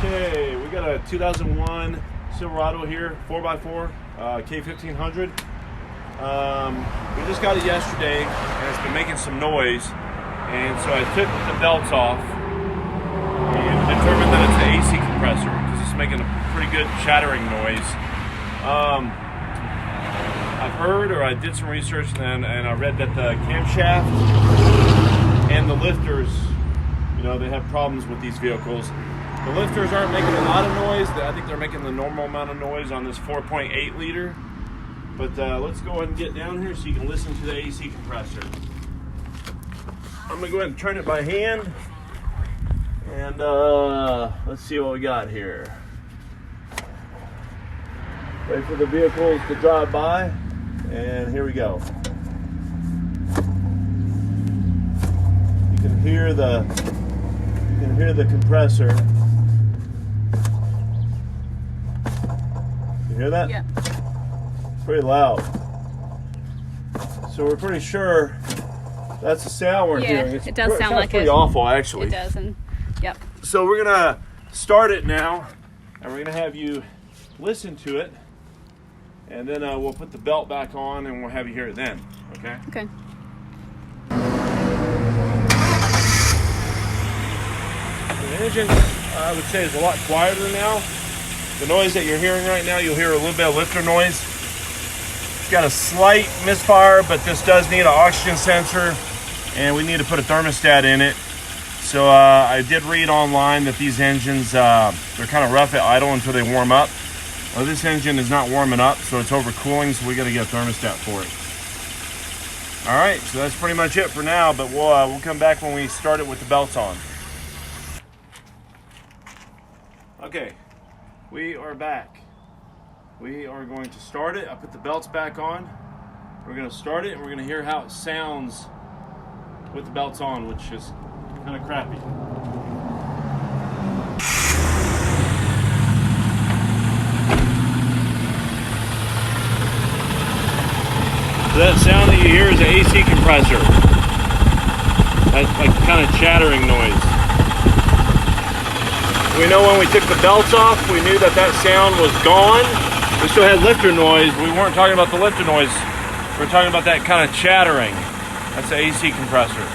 Okay, we got a 2001 Silverado here, 4x4, K1500. We just got it yesterday, and it's been making some noise. And so I took the belts off and determined that it's the AC compressor because it's making a pretty good chattering noise. I've heard, or I did some research, and I read that the camshaft and the lifters, they have problems with these vehicles. The lifters aren't making a lot of noise. I think they're making the normal amount of noise on this 4.8 liter. But let's go ahead and get down here so you can listen to the AC compressor. I'm gonna go ahead and turn it by hand. And let's see what we got here. Wait for the vehicles to drive by. And here we go. You can hear the compressor. You hear that? Yeah. Pretty loud. So we're pretty sure that's the sound we're hearing. It does sound like pretty awful, actually. It does, and yep. So we're gonna start it now, and we're gonna have you listen to it, and then we'll put the belt back on, and we'll have you hear it then. Okay? Okay. The engine, I would say, is a lot quieter now. The noise that you're hearing right now, you'll hear a little bit of lifter noise. It's got a slight misfire, but this does need an oxygen sensor, and we need to put a thermostat in it. So I did read online that these engines, they're kind of rough at idle until they warm up. Well, this engine is not warming up, so it's overcooling, so we got to get a thermostat for it. All right, so that's pretty much it for now, but we'll come back when we start it with the belts on. Okay, we are back. We are going to start it. I put the belts back on. We're going to start it, and we're going to hear how it sounds with the belts on, which is kind of crappy. So that sound that you hear is an AC compressor. That's like kind of chattering noise. We know when we took the belts off, we knew that sound was gone. We still had lifter noise. We weren't talking about the lifter noise. We're talking about that kind of chattering. That's the AC compressor.